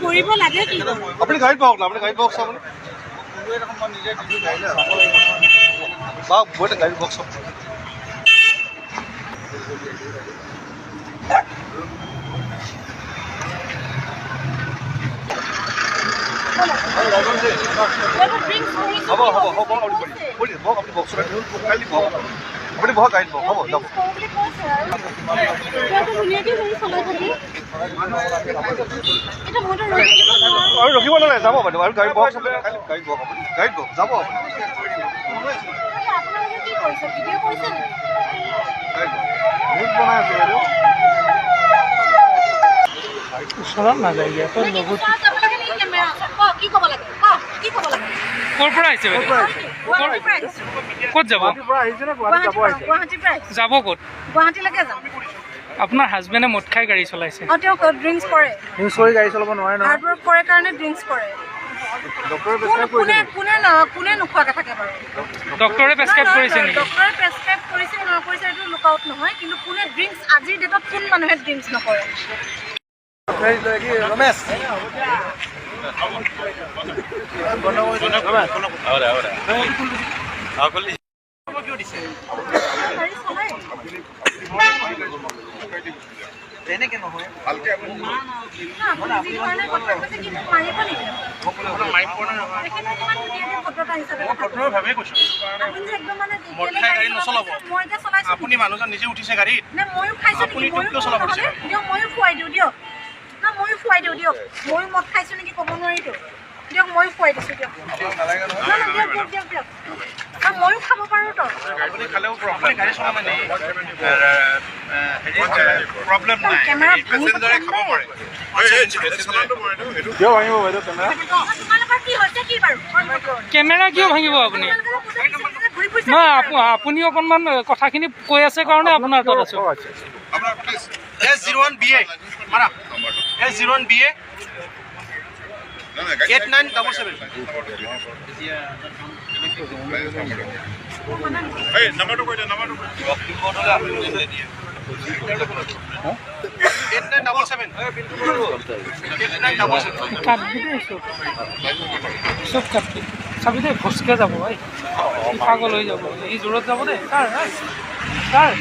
কৰিব লাগে কি আপুনি গাড়ীত বহক না আপুনি গাড়ীত বহক চাব বাওক বইটা গাড়ীত বহক চাব হ'ব হ'ব হ'ব বহক আপুনি বহক কালি বহক আপুনি বহক গাড়ীত বহক হ'ব যাব আৰু ৰখিব নালাগে যাব বাইদেউ আৰু গাড়ী বহক গাড়ীত বহক আপুনি গাড়ীত বহক যাব আপুনি ওচৰত নাযায় ইয়াতে লগত ক'ৰ পৰা আহিছে ক'ত যাব যাব ক'ত গুৱাহাটীলৈকে যাম আপোনাৰ হাজবেণ্ডে মদ খাই গাড়ী চলাইছে তেওঁ ড্ৰিংকছ কৰে ড্ৰিংকছ কৰি গাড়ী চলাব নোৱাৰে নহয় হাৰ্ড ৱৰ্ক কৰে কাৰণে ড্ৰিংকছ কৰে কোনে নোখোৱাকৈ থাকে বাৰু ডক্টৰে প্ৰেছক্ৰাইব কৰিছে নেকি ডক্টৰে প্ৰেছক্ৰাইব কৰিছে নকৰিছে এইটো লুকআউট নহয় কিন্তু কোনে ড্ৰিংকছ আজিৰ ডেটত কোন মানুহে ড্ৰিংকছ নকৰে ৰমেশ তেনেকে নহয় ভালকে আপুনি আপুনি মানুহজন নিজে উঠিছে গাড়ীত ময়ো খুৱাই দিওঁ দিয়ক না ময়ো খুৱাই দিওঁ দিয়ক ময়ো মদ খাইছোঁ নেকি ক'ব নোৱাৰিতো দিয়ক ময়ো খুৱাই দিছোঁ দিয়ক দিয়ক দিয়ক দিয়ক দিয়ক ময়ো খাব পাৰোঁ তো আপুনি খালেও গাড়ী চলা মানে প্ৰব্লেম নাই পেচেঞ্জাৰে খাব পাৰে কিয় ভাঙিব বাইদেউ কেমেৰা তোমালোকৰ কি হৈছে কি বাৰু কেমেৰা কিয় ভাঙিব আপুনি নহয় আপুনি অকণমান কথাখিনি কৈ আছে কাৰণে আপোনাৰ তাত আছোঁ আপোনাৰ প্লিজ S01BA মাৰা S01BA 8977 এই নম্বৰটো কৈ দে নম্বৰটো 8977 কাটবি দেই চব কাটবি চাবি দেই ভচকে যাব এই পাগল হৈ যাব এই জোৰত যাব দেই কাৰ